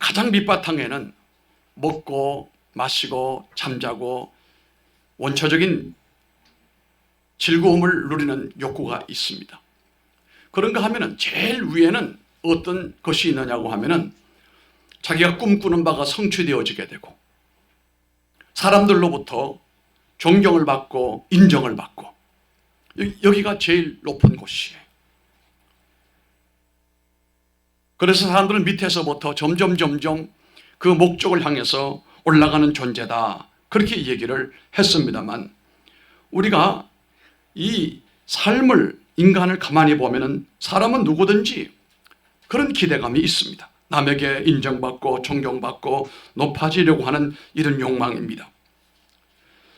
가장 밑바탕에는 먹고 마시고 잠자고 원초적인 즐거움을 누리는 욕구가 있습니다. 그런가 하면은 제일 위에는 어떤 것이 있느냐고 하면은 자기가 꿈꾸는 바가 성취되어지게 되고 사람들로부터 존경을 받고 인정을 받고 여기가 제일 높은 곳이에요. 그래서 사람들은 밑에서부터 점점 그 목적을 향해서 올라가는 존재다, 그렇게 얘기를 했습니다만, 우리가 이 삶을, 인간을 가만히 보면은 사람은 누구든지 그런 기대감이 있습니다. 남에게 인정받고 존경받고 높아지려고 하는 이런 욕망입니다.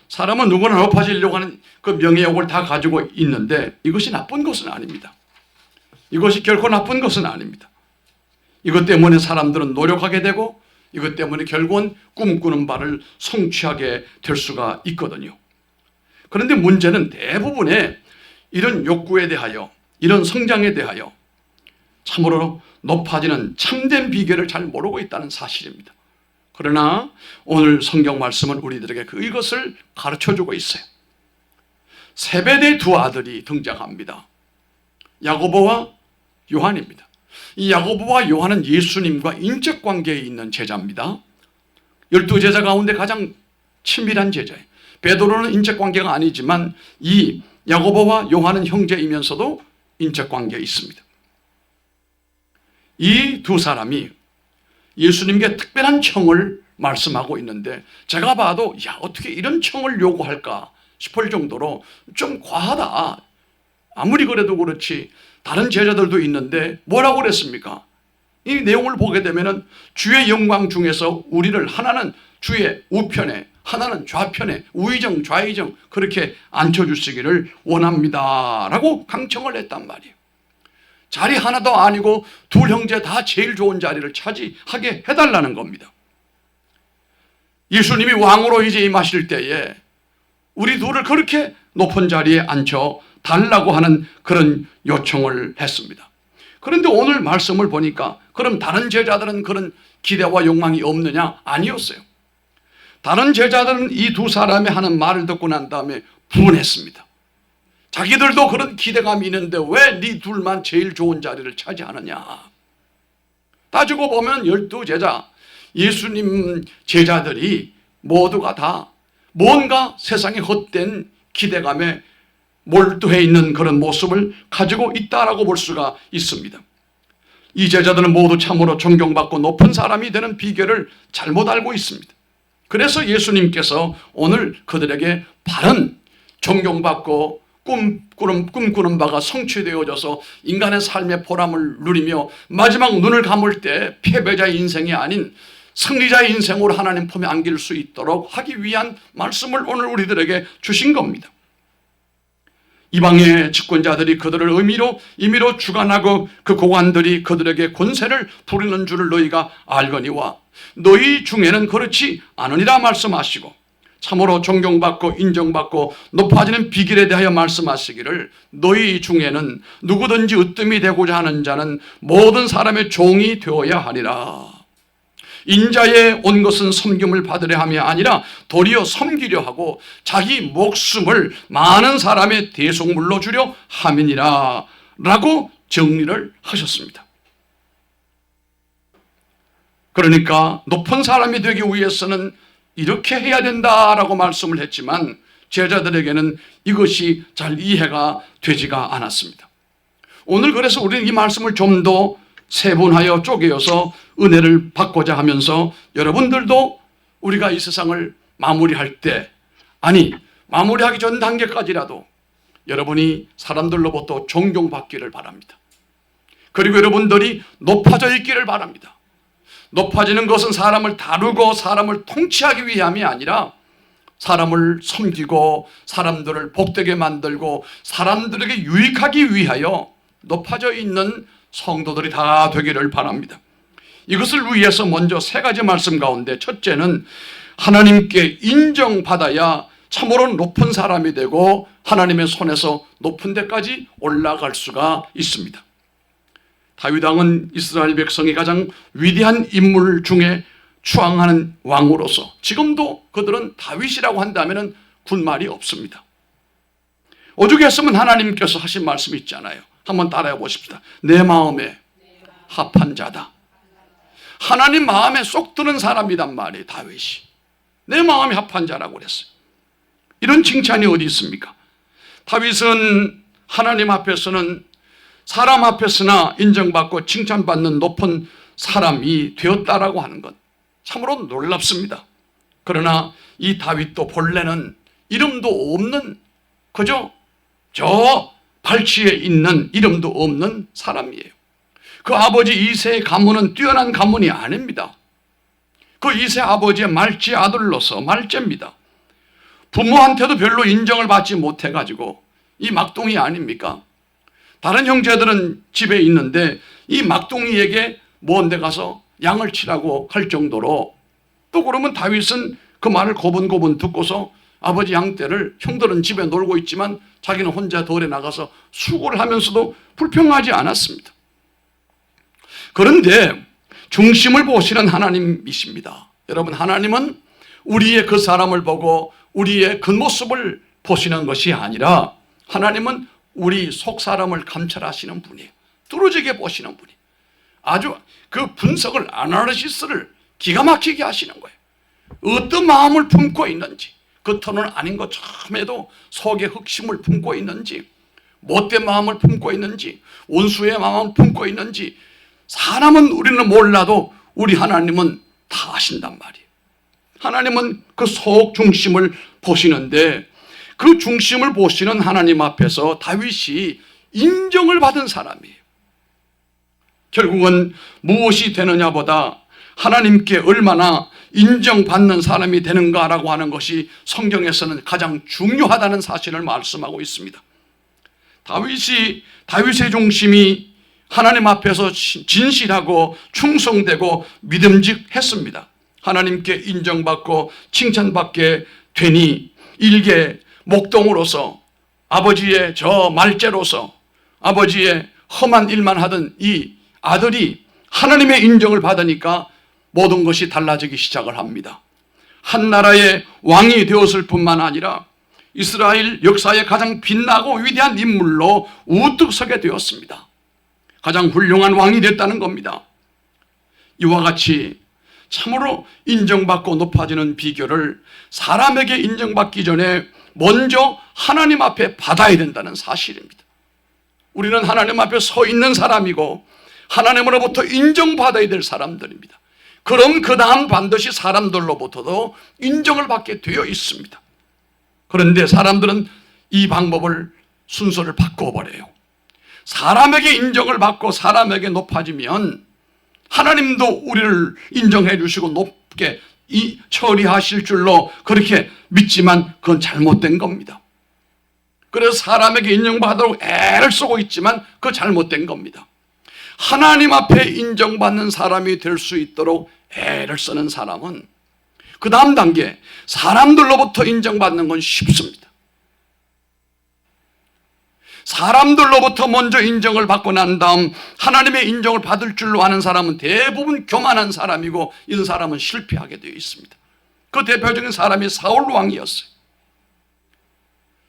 사람은 누구나 높아지려고 하는 그 명예욕을 다 가지고 있는데 이것이 나쁜 것은 아닙니다. 이것이 결코 나쁜 것은 아닙니다. 이것 때문에 사람들은 노력하게 되고 이것 때문에 결국은 꿈꾸는 바를 성취하게 될 수가 있거든요. 그런데 문제는 대부분의 이런 욕구에 대하여, 이런 성장에 대하여 참으로 높아지는 참된 비결을 잘 모르고 있다는 사실입니다. 그러나 오늘 성경 말씀은 우리들에게 이것을 가르쳐주고 있어요. 세베대의 두 아들이 등장합니다. 야고보와 요한입니다. 이 야고보와 요한은 예수님과 인적 관계에 있는 제자입니다. 12제자 가운데 가장 친밀한 제자예요. 베드로는 인적 관계가 아니지만 이 야고보와 요한은 형제이면서도 인적 관계에 있습니다. 이 두 사람이 예수님께 특별한 청을 말씀하고 있는데 제가 봐도 어떻게 이런 청을 요구할까 싶을 정도로 좀 과하다. 아무리 그래도 그렇지 다른 제자들도 있는데 뭐라고 그랬습니까? 이 내용을 보게 되면은 주의 영광 중에서 우리를 하나는 주의 우편에 하나는 좌편에 우의정 좌의정 그렇게 앉혀주시기를 원합니다 라고 강청을 했단 말이에요. 자리 하나도 아니고 둘 형제 다 제일 좋은 자리를 차지하게 해달라는 겁니다. 예수님이 왕으로 이제 임하실 때에 우리 둘을 그렇게 높은 자리에 앉혀 달라고 하는 그런 요청을 했습니다. 그런데 오늘 말씀을 보니까 그럼 다른 제자들은 그런 기대와 욕망이 없느냐? 아니었어요. 다른 제자들은 이 두 사람이 하는 말을 듣고 난 다음에 분했습니다. 자기들도 그런 기대감이 있는데 왜 네 둘만 제일 좋은 자리를 차지하느냐? 따지고 보면 12제자, 예수님 제자들이 모두가 다 뭔가 세상에 헛된 기대감에 몰두해 있는 그런 모습을 가지고 있다라고 볼 수가 있습니다. 이 제자들은 모두 참으로 존경받고 높은 사람이 되는 비결을 잘못 알고 있습니다. 그래서 예수님께서 오늘 그들에게 바른 존경받고 꿈꾸는 바가 성취되어져서 인간의 삶의 보람을 누리며 마지막 눈을 감을 때 패배자의 인생이 아닌 승리자의 인생으로 하나님 품에 안길 수 있도록 하기 위한 말씀을 오늘 우리들에게 주신 겁니다. 이방의 집권자들이 그들을 임의로 주관하고 그 고관들이 그들에게 권세를 부리는 줄을 너희가 알거니와 너희 중에는 그렇지 않으니라 말씀하시고 참으로 존경받고 인정받고 높아지는 비결에 대하여 말씀하시기를 너희 중에는 누구든지 으뜸이 되고자 하는 자는 모든 사람의 종이 되어야 하리라. 인자에 온 것은 섬김을 받으려 함이 아니라 도리어 섬기려 하고 자기 목숨을 많은 사람의 대속물로 주려 함이니라 라고 정리를 하셨습니다. 그러니까 높은 사람이 되기 위해서는 이렇게 해야 된다라고 말씀을 했지만 제자들에게는 이것이 잘 이해가 되지가 않았습니다. 오늘 그래서 우리는 이 말씀을 좀 더 세분하여 쪼개어서 은혜를 받고자 하면서 여러분들도 우리가 이 세상을 마무리할 때, 마무리하기 전 단계까지라도 여러분이 사람들로부터 존경받기를 바랍니다. 그리고 여러분들이 높아져 있기를 바랍니다. 높아지는 것은 사람을 다루고 사람을 통치하기 위함이 아니라 사람을 섬기고 사람들을 복되게 만들고 사람들에게 유익하기 위하여 높아져 있는 성도들이 다 되기를 바랍니다. 이것을 위해서 먼저 세 가지 말씀 가운데 첫째는 하나님께 인정받아야 참으로 높은 사람이 되고 하나님의 손에서 높은 데까지 올라갈 수가 있습니다. 다윗 왕은 이스라엘 백성이 가장 위대한 인물 중에 추앙하는 왕으로서 지금도 그들은 다윗이라고 한다면 군말이 없습니다. 오죽했으면 하나님께서 하신 말씀이 있잖아요. 한번 따라해 보십시다. 내 마음에 합한 자다. 하나님 마음에 쏙 드는 사람이란 말이에요. 다윗이 내 마음에 합한 자라고 그랬어요. 이런 칭찬이 어디 있습니까? 다윗은 하나님 앞에서는 사람 앞에서나 인정받고 칭찬받는 높은 사람이 되었다라고 하는 것 참으로 놀랍습니다. 그러나 이 다윗도 본래는 이름도 없는 그저 저 발치에 있는 이름도 없는 사람이에요. 그 아버지 이새의 가문은 뛰어난 가문이 아닙니다. 그 이새 아버지의 말째 아들로서 말째입니다. 부모한테도 별로 인정을 받지 못해가지고 이 막둥이 아닙니까? 다른 형제들은 집에 있는데 이 막둥이에게 먼 데 가서 양을 치라고 할 정도로 또 그러면 다윗은 그 말을 고분고분 듣고서 아버지 양떼를 형들은 집에 놀고 있지만 자기는 혼자 덜에 나가서 수고를 하면서도 불평하지 않았습니다. 그런데 중심을 보시는 하나님이십니다. 여러분, 하나님은 우리의 그 사람을 보고 우리의 겉모습을 보시는 것이 아니라 하나님은 우리 속 사람을 감찰하시는 분이에요. 뚫어지게 보시는 분이 아주 그 분석을 아나리시스를 기가 막히게 하시는 거예요. 어떤 마음을 품고 있는지, 겉으로는 아닌 것처럼 해도 속에 흑심을 품고 있는지, 못된 마음을 품고 있는지, 원수의 마음을 품고 있는지 사람은 우리는 몰라도 우리 하나님은 다 아신단 말이에요. 하나님은 그 속 중심을 보시는데 그 중심을 보시는 하나님 앞에서 다윗이 인정을 받은 사람이에요. 결국은 무엇이 되느냐보다 하나님께 얼마나 인정받는 사람이 되는가라고 하는 것이 성경에서는 가장 중요하다는 사실을 말씀하고 있습니다. 다윗의 중심이 하나님 앞에서 진실하고 충성되고 믿음직했습니다. 하나님께 인정받고 칭찬받게 되니 일개 목동으로서 아버지의 저 말째로서 아버지의 험한 일만 하던 이 아들이 하나님의 인정을 받으니까 모든 것이 달라지기 시작을 합니다. 한 나라의 왕이 되었을 뿐만 아니라 이스라엘 역사의 가장 빛나고 위대한 인물로 우뚝 서게 되었습니다. 가장 훌륭한 왕이 됐다는 겁니다. 이와 같이 참으로 인정받고 높아지는 비결을 사람에게 인정받기 전에 먼저 하나님 앞에 받아야 된다는 사실입니다. 우리는 하나님 앞에 서 있는 사람이고 하나님으로부터 인정받아야 될 사람들입니다. 그럼 그 다음 반드시 사람들로부터도 인정을 받게 되어 있습니다. 그런데 사람들은 이 방법을 순서를 바꿔버려요. 사람에게 인정을 받고 사람에게 높아지면 하나님도 우리를 인정해 주시고 높게 처리하실 줄로 그렇게 믿지만 그건 잘못된 겁니다. 그래서 사람에게 인정받으려고 애를 쓰고 있지만 그거 잘못된 겁니다. 하나님 앞에 인정받는 사람이 될 수 있도록 애를 쓰는 사람은 그 다음 단계 사람들로부터 인정받는 건 쉽습니다. 사람들로부터 먼저 인정을 받고 난 다음 하나님의 인정을 받을 줄로 아는 사람은 대부분 교만한 사람이고 이런 사람은 실패하게 되어 있습니다. 그 대표적인 사람이 사울 왕이었어요.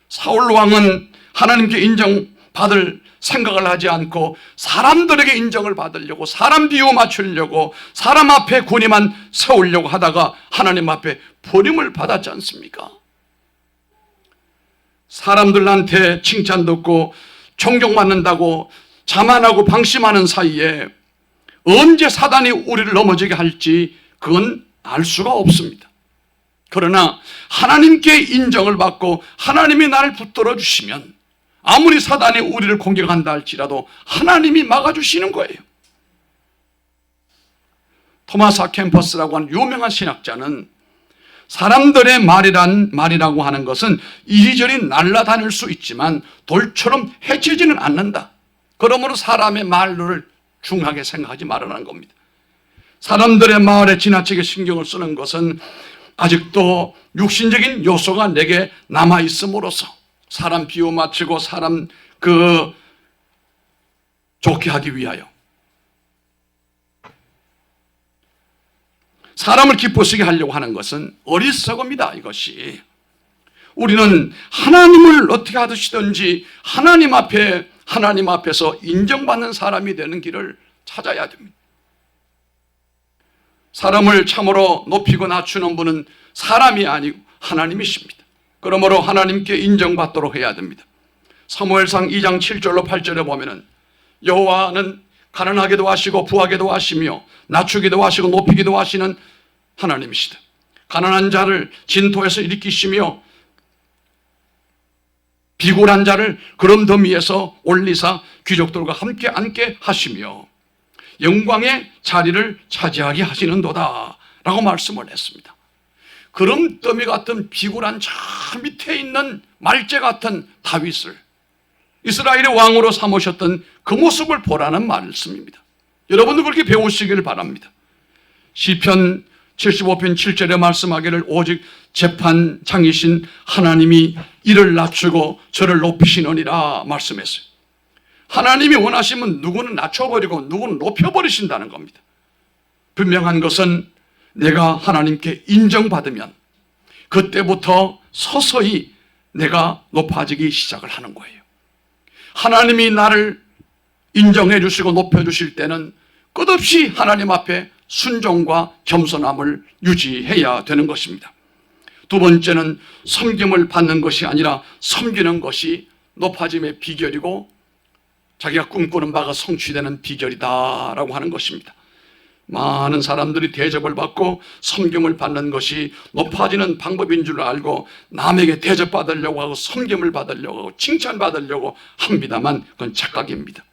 사울 왕은 하나님께 인정받을 생각을 하지 않고 사람들에게 인정을 받으려고 사람 비유 맞추려고 사람 앞에 군의만 세우려고 하다가 하나님 앞에 버림을 받았지 않습니까? 사람들한테 칭찬 듣고 존경받는다고 자만하고 방심하는 사이에 언제 사단이 우리를 넘어지게 할지 그건 알 수가 없습니다. 그러나 하나님께 인정을 받고 하나님이 나를 붙들어 주시면 아무리 사단이 우리를 공격한다 할지라도 하나님이 막아주시는 거예요. 토마스 아 캠퍼스라고 하는 유명한 신학자는 사람들의 말이라고 하는 것은 이리저리 날아다닐 수 있지만 돌처럼 해치지는 않는다. 그러므로 사람의 말을 중하게 생각하지 말라는 겁니다. 사람들의 말에 지나치게 신경을 쓰는 것은 아직도 육신적인 요소가 내게 남아있음으로써 사람 비유 맞추고 사람 좋게 하기 위하여 사람을 기쁘시게 하려고 하는 것은 어리석음이다. 이것이 우리는 하나님을 어떻게 하시든지 하나님 앞에서 인정받는 사람이 되는 길을 찾아야 됩니다. 사람을 참으로 높이고 낮추는 분은 사람이 아니고 하나님이십니다. 그러므로 하나님께 인정받도록 해야 됩니다. 사무엘상 2장 7절로 8절에 보면은 여호와는 가난하게도 하시고 부하게도 하시며 낮추기도 하시고 높이기도 하시는 하나님이시다. 가난한 자를 진토에서 일으키시며 비굴한 자를 구름덤 위에서 올리사 귀족들과 함께 앉게 하시며 영광의 자리를 차지하게 하시는도다 라고 말씀을 했습니다. 구름더미 같은 비굴한 저 밑에 있는 말재 같은 다윗을 이스라엘의 왕으로 삼으셨던 그 모습을 보라는 말씀입니다. 여러분도 그렇게 배우시길 바랍니다. 시편 75편 7절에 말씀하기를 오직 재판장이신 하나님이 이를 낮추고 저를 높이시느니라 말씀했어요. 하나님이 원하시면 누구는 낮춰버리고 누구는 높여버리신다는 겁니다. 분명한 것은 내가 하나님께 인정받으면 그때부터 서서히 내가 높아지기 시작을 하는 거예요. 하나님이 나를 인정해 주시고 높여 주실 때는 끝없이 하나님 앞에 순종과 겸손함을 유지해야 되는 것입니다. 두 번째는 섬김을 받는 것이 아니라 섬기는 것이 높아짐의 비결이고 자기가 꿈꾸는 바가 성취되는 비결이다라고 하는 것입니다. 많은 사람들이 대접을 받고 섬김을 받는 것이 높아지는 방법인 줄 알고 남에게 대접받으려고 하고 섬김을 받으려고 하고 칭찬받으려고 합니다만 그건 착각입니다.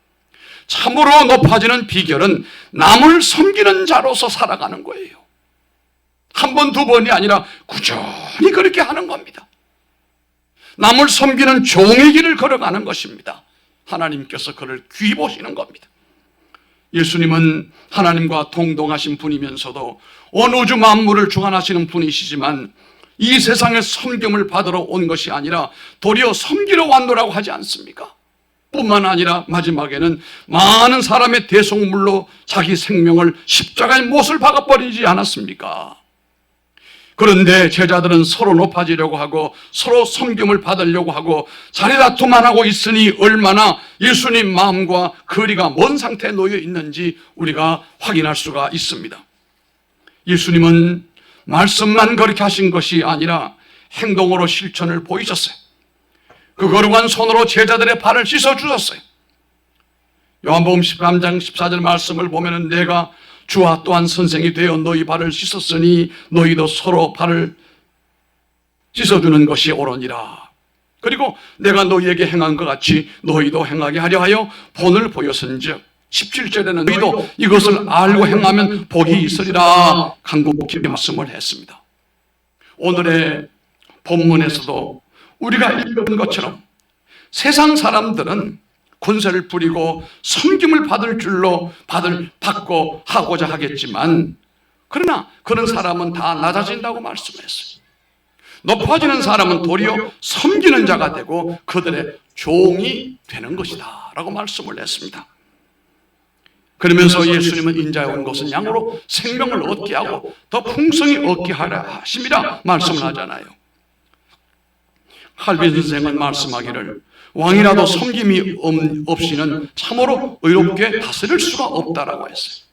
참으로 높아지는 비결은 남을 섬기는 자로서 살아가는 거예요. 한 번, 두 번이 아니라 꾸준히 그렇게 하는 겁니다. 남을 섬기는 종의 길을 걸어가는 것입니다. 하나님께서 그를 귀히 보시는 겁니다. 예수님은 하나님과 동등하신 분이면서도 온 우주 만물을 주관하시는 분이시지만 이 세상에 섬김을 받으러 온 것이 아니라 도리어 섬기러 왔노라고 하지 않습니까? 뿐만 아니라 마지막에는 많은 사람의 대속물로 자기 생명을 십자가의 못을 박아버리지 않았습니까? 그런데 제자들은 서로 높아지려고 하고 서로 섬김을 받으려고 하고 자리다툼만 하고 있으니 얼마나 예수님 마음과 거리가 먼 상태에 놓여 있는지 우리가 확인할 수가 있습니다. 예수님은 말씀만 그렇게 하신 것이 아니라 행동으로 실천을 보이셨어요. 그 거룩한 손으로 제자들의 발을 씻어주셨어요. 요한복음 13장 14절 말씀을 보면 내가 주와 또한 선생이 되어 너희 발을 씻었으니 너희도 서로 발을 씻어주는 것이 옳으니라. 그리고 내가 너희에게 행한 것 같이 너희도 행하게 하려 하여 본을 보였은즉 17절에는 너희도 이것을 알고 행하면 복이 있으리라 간곡히 말씀을 했습니다. 오늘의 본문에서도 우리가 읽은 것처럼 세상 사람들은 권세를 부리고 섬김을 받을 줄로 받고 하고자 하겠지만 그러나 그런 사람은 다 낮아진다고 말씀했어요. 높아지는 사람은 도리어 섬기는 자가 되고 그들의 종이 되는 것이다 라고 말씀을 했습니다. 그러면서 예수님은 인자에 온 것은 양으로 생명을 얻게 하고 더 풍성히 얻게 하라 하심이라 말씀을 하잖아요. 칼빈 선생은 말씀하기를 왕이라도 섬김이 없이는 참으로 의롭게 다스릴 수가 없다라고 했어요.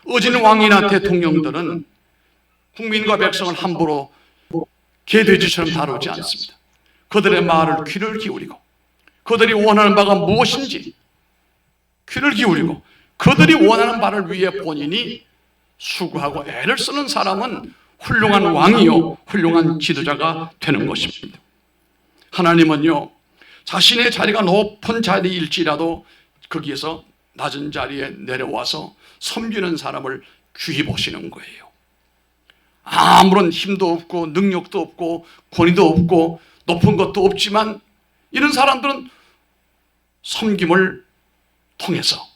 어진 왕이나 대통령들은 국민과 백성을 함부로 개돼지처럼 다루지 않습니다. 그들의 말을 귀를 기울이고 그들이 원하는 바가 무엇인지 귀를 기울이고 그들이 원하는 바를 위해 본인이 수고하고 애를 쓰는 사람은 훌륭한 왕이요 훌륭한 지도자가 되는 것입니다. 하나님은요 자신의 자리가 높은 자리일지라도 거기에서 낮은 자리에 내려와서 섬기는 사람을 귀히 보시는 거예요. 아무런 힘도 없고 능력도 없고 권위도 없고 높은 것도 없지만 이런 사람들은 섬김을 통해서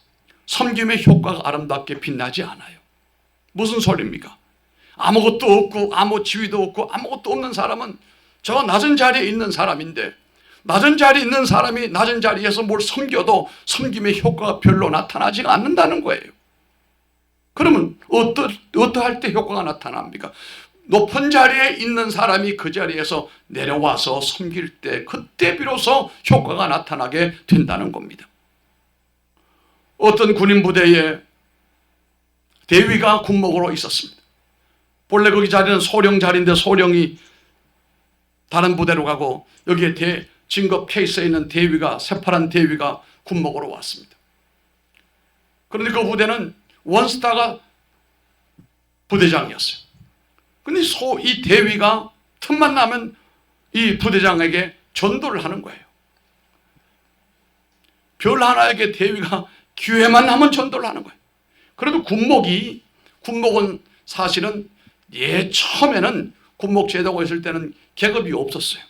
섬김의 효과가 아름답게 빛나지 않아요. 무슨 소리입니까? 아무것도 없고 아무 지위도 없고 아무것도 없는 사람은 저 낮은 자리에 있는 사람인데 낮은 자리에 있는 사람이 낮은 자리에서 뭘 섬겨도 섬김의 효과가 별로 나타나지가 않는다는 거예요. 그러면 어떠할 때 효과가 나타납니까? 높은 자리에 있는 사람이 그 자리에서 내려와서 섬길 때 그때 비로소 효과가 나타나게 된다는 겁니다. 어떤 군인 부대에 대위가 군목으로 있었습니다. 본래 거기 자리는 소령 자리인데 소령이 다른 부대로 가고 여기에 진급 케이스에 있는 대위가 새파란 대위가 군목으로 왔습니다. 그런데 그 부대는 원스타가 부대장이었어요. 근데 이 대위가 틈만 나면 이 부대장에게 전도를 하는 거예요. 별 하나에게 대위가 기회만 나면 전도를 하는 거예요. 그래도 군목은 사실은 처음에는 군목 제도가 있을 때는 계급이 없었어요.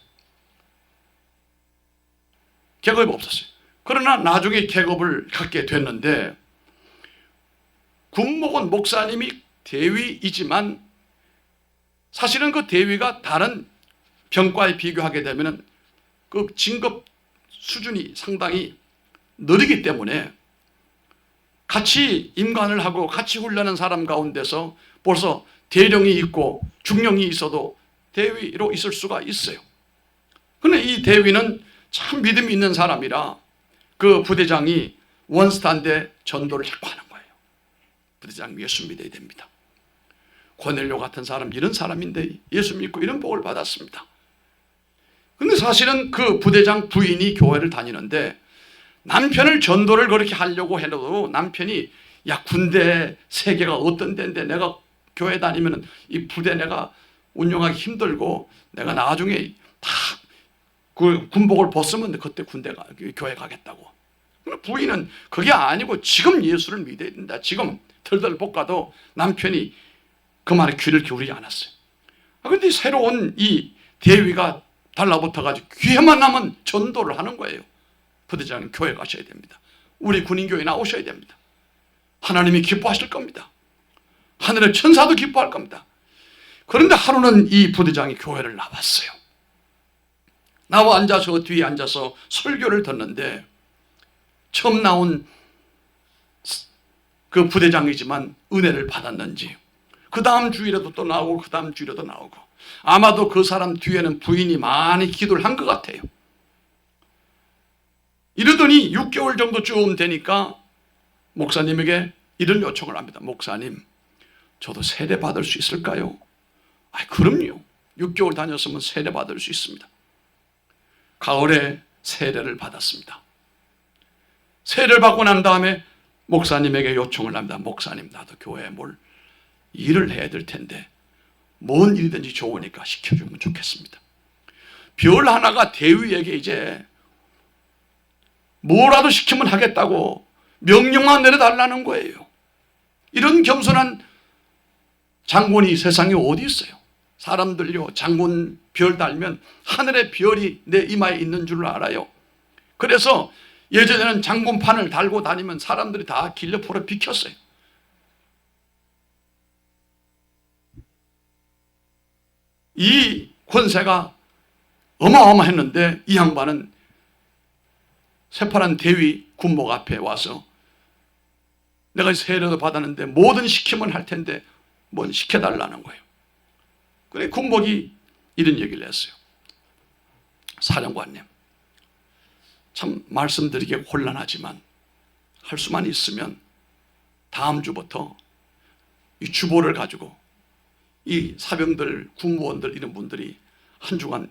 계급이 없었어요. 그러나 나중에 계급을 갖게 됐는데 군목은 목사님이 대위이지만 사실은 그 대위가 다른 병과에 비교하게 되면 그 진급 수준이 상당히 느리기 때문에 같이 임관을 하고 같이 훈련한 사람 가운데서 벌써 대령이 있고 중령이 있어도 대위로 있을 수가 있어요. 그런데 이 대위는 참 믿음이 있는 사람이라 그 부대장이 원스타인데 전도를 자꾸 하는 거예요. 부대장 예수 믿어야 됩니다. 고넬료 같은 사람 이런 사람인데 예수 믿고 이런 복을 받았습니다. 그런데 사실은 그 부대장 부인이 교회를 다니는데 남편을 전도를 그렇게 하려고 해도 남편이 야 군대 세계가 어떤 데인데 내가 교회 다니면 이 부대 내가 운영하기 힘들고 내가 나중에 다 그 군복을 벗으면 그때 군대가 교회 가겠다고. 부인은 그게 아니고 지금 예수를 믿어야 된다. 지금 덜덜 볶아도 남편이 그 말에 귀를 기울이지 않았어요. 그런데 새로운 이 대위가 달라붙어가지고 기회만 나면 전도를 하는 거예요. 부대장님 교회 가셔야 됩니다. 우리 군인교회 나오셔야 됩니다. 하나님이 기뻐하실 겁니다. 하늘의 천사도 기뻐할 겁니다. 그런데 하루는 이 부대장이 교회를 나왔어요. 나와 앉아서 뒤에 앉아서 설교를 듣는데 처음 나온 그 부대장이지만 은혜를 받았는지 그 다음 주일에도 또 나오고 그 다음 주일에도 나오고 아마도 그 사람 뒤에는 부인이 많이 기도를 한 것 같아요. 이러더니 6개월 정도쯤 되니까 목사님에게 이런 요청을 합니다. 목사님, 저도 세례 받을 수 있을까요? 그럼요. 6개월 다녔으면 세례 받을 수 있습니다. 가을에 세례를 받았습니다. 세례를 받고 난 다음에 목사님에게 요청을 합니다. 목사님, 나도 교회에 뭘 일을 해야 될 텐데 뭔 일이든지 좋으니까 시켜주면 좋겠습니다. 별 하나가 대위에게 이제 뭐라도 시키면 하겠다고 명령만 내려달라는 거예요. 이런 겸손한 장군이 세상에 어디 있어요? 사람들요 장군 별 달면 하늘의 별이 내 이마에 있는 줄 알아요. 그래서 예전에는 장군판을 달고 다니면 사람들이 다 길옆으로 비켰어요. 이 권세가 어마어마했는데 이 양반은 새파란 대위 군목 앞에 와서 내가 세례도 받았는데 뭐든 시키면 할 텐데 뭔 시켜달라는 거예요. 그래 군목이 이런 얘기를 했어요. 사령관님, 참 말씀드리기 곤란하지만 할 수만 있으면 다음 주부터 이 주보를 가지고 이 사병들, 군무원들 이런 분들이 한 주간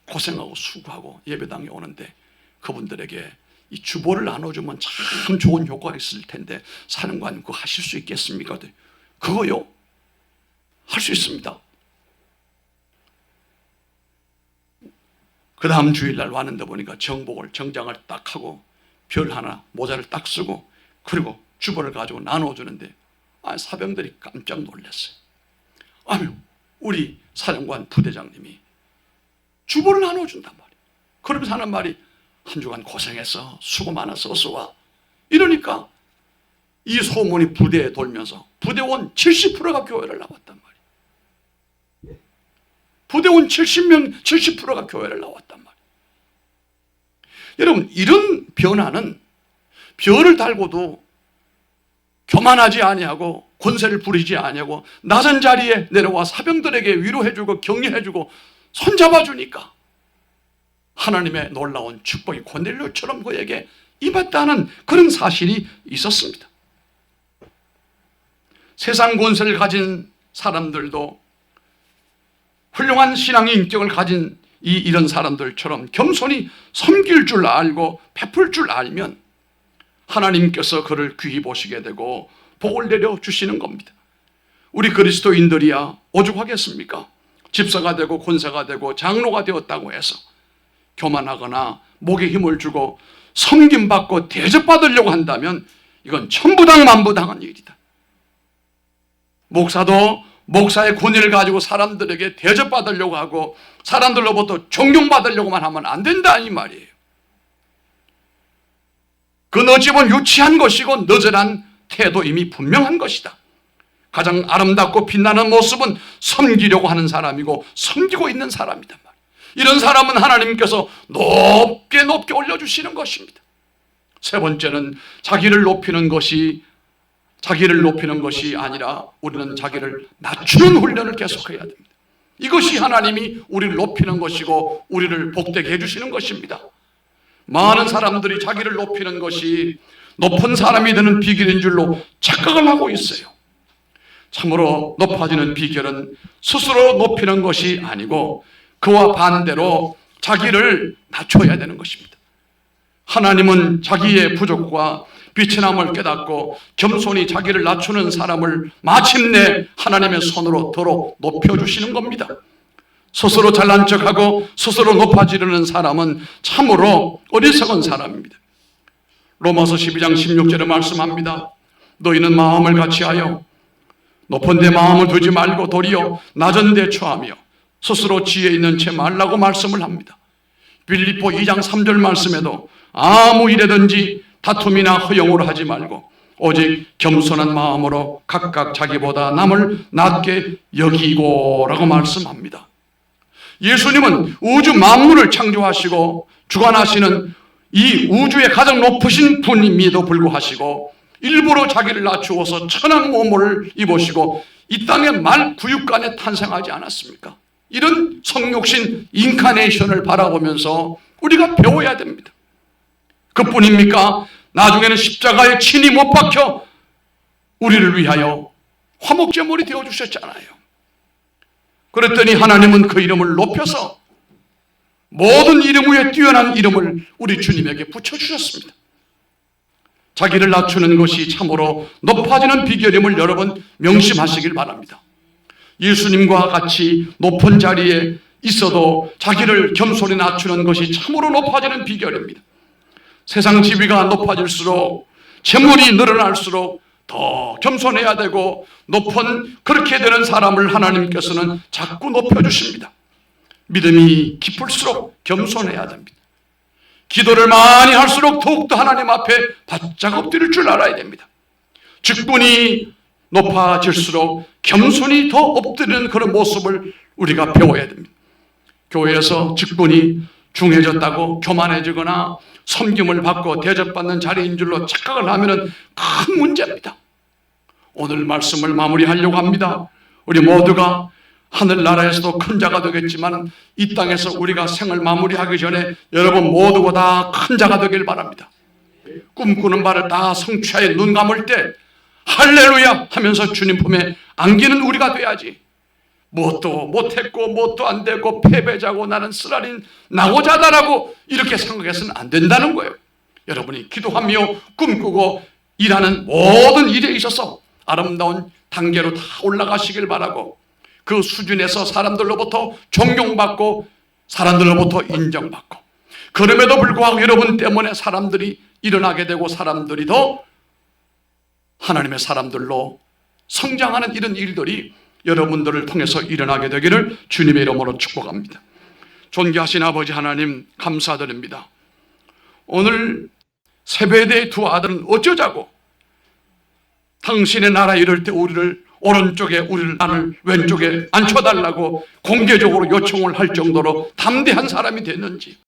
고생하고 수고하고 예배당에 오는데 그분들에게 이 주보를 나눠주면 참 좋은 효과가 있을 텐데 사령관님 그거 하실 수 있겠습니까? 그거요? 할 수 있습니다. 그 다음 주일날 왔는데 보니까 정장을 딱 하고 별 하나 모자를 딱 쓰고 그리고 주보를 가지고 나눠주는데 사병들이 깜짝 놀랐어요. 우리 사령관 부대장님이 주보를 나눠준단 말이에요. 그러면서 하는 말이 한 주간 고생했어, 수고 많았어, 어서 와. 이러니까 이 소문이 부대에 돌면서 부대원 70%가 교회를 나왔단 말이에요. 부대원 70%가 교회를 나왔단 말이에요. 여러분, 이런 변화는 별을 달고도 교만하지 아니하고 권세를 부리지 아니하고 낮은 자리에 내려와 사병들에게 위로해주고 격려해주고 손잡아주니까 하나님의 놀라운 축복이 고넬료처럼 그에게 임했다는 그런 사실이 있었습니다. 세상 권세를 가진 사람들도 훌륭한 신앙의 인격을 가진 이런 사람들처럼 겸손히 섬길 줄 알고 베풀 줄 알면 하나님께서 그를 귀히 보시게 되고 복을 내려주시는 겁니다. 우리 그리스도인들이야 오죽하겠습니까? 집사가 되고 권사가 되고 장로가 되었다고 해서 교만하거나 목에 힘을 주고 섬김받고 대접받으려고 한다면 이건 천부당만부당한 일이다. 목사도 목사의 권위를 가지고 사람들에게 대접받으려고 하고 사람들로부터 존경받으려고만 하면 안 된다 이 말이에요. 그건 어찌 보면 유치한 것이고 너절한 태도임이 분명한 것이다. 가장 아름답고 빛나는 모습은 섬기려고 하는 사람이고 섬기고 있는 사람이다. 이런 사람은 하나님께서 높게 높게 올려주시는 것입니다. 세 번째는 자기를 높이는 것이 아니라 우리는 자기를 낮추는 훈련을 계속해야 됩니다. 이것이 하나님이 우리를 높이는 것이고 우리를 복되게 해주시는 것입니다. 많은 사람들이 자기를 높이는 것이 높은 사람이 되는 비결인 줄로 착각을 하고 있어요. 참으로 높아지는 비결은 스스로 높이는 것이 아니고 그와 반대로 자기를 낮춰야 되는 것입니다. 하나님은 자기의 부족과 빛의 남을 깨닫고 겸손히 자기를 낮추는 사람을 마침내 하나님의 손으로 더러 높여주시는 겁니다. 스스로 잘난 척하고 스스로 높아지려는 사람은 참으로 어리석은 사람입니다. 로마서 12장 16절에 말씀합니다. 너희는 마음을 같이하여 높은 데 마음을 두지 말고 도리어 낮은 데 처하며 스스로 지혜 있는 채 말라고 말씀을 합니다. 빌립보 2장 3절 말씀에도 아무 일에든지 다툼이나 허영으로 하지 말고 오직 겸손한 마음으로 각각 자기보다 남을 낮게 여기고 라고 말씀합니다. 예수님은 우주 만물을 창조하시고 주관하시는 이 우주의 가장 높으신 분임에도 불구하시고 일부러 자기를 낮추어서 천한 몸을 입으시고 이 땅의 말구육간에 탄생하지 않았습니까? 이런 성육신 인카네이션을 바라보면서 우리가 배워야 됩니다. 그뿐입니까? 나중에는 십자가에 친히 못 박혀 우리를 위하여 화목제물이 되어주셨잖아요. 그랬더니 하나님은 그 이름을 높여서 모든 이름 위에 뛰어난 이름을 우리 주님에게 붙여주셨습니다. 자기를 낮추는 것이 참으로 높아지는 비결임을 여러분 명심하시길 바랍니다. 예수님과 같이 높은 자리에 있어도 자기를 겸손히 낮추는 것이 참으로 높아지는 비결입니다. 세상 지위가 높아질수록 재물이 늘어날수록 더 겸손해야 되고 높은 그렇게 되는 사람을 하나님께서는 자꾸 높여주십니다. 믿음이 깊을수록 겸손해야 됩니다. 기도를 많이 할수록 더욱더 하나님 앞에 바짝 엎드릴 줄 알아야 됩니다. 직분이 높아질수록 겸손히 더 엎드리는 그런 모습을 우리가 배워야 됩니다. 교회에서 직분이 중해졌다고 교만해지거나 섬김을 받고 대접받는 자리인 줄로 착각을 하면 큰 문제입니다. 오늘 말씀을 마무리하려고 합니다. 우리 모두가 하늘나라에서도 큰 자가 되겠지만 이 땅에서 우리가 생을 마무리하기 전에 여러분 모두가 다 큰 자가 되길 바랍니다. 꿈꾸는 바를 다 성취하여 눈 감을 때 할렐루야 하면서 주님 품에 안기는 우리가 돼야지. 무엇도 못했고 무엇도 안 되고 패배자고 나는 쓰라린 낙오자다라고 이렇게 생각해서는 안 된다는 거예요. 여러분이 기도하며 꿈꾸고 일하는 모든 일에 있어서 아름다운 단계로 다 올라가시길 바라고 그 수준에서 사람들로부터 존경받고 사람들로부터 인정받고 그럼에도 불구하고 여러분 때문에 사람들이 일어나게 되고 사람들이 더 하나님의 사람들로 성장하는 이런 일들이 여러분들을 통해서 일어나게 되기를 주님의 이름으로 축복합니다. 존귀하신 아버지 하나님 감사드립니다. 오늘 세베대의 두 아들은 어쩌자고 당신의 나라에 이를 때 우리를 오른쪽에 우리를 나를 왼쪽에 앉혀달라고 공개적으로 요청을 할 정도로 담대한 사람이 됐는지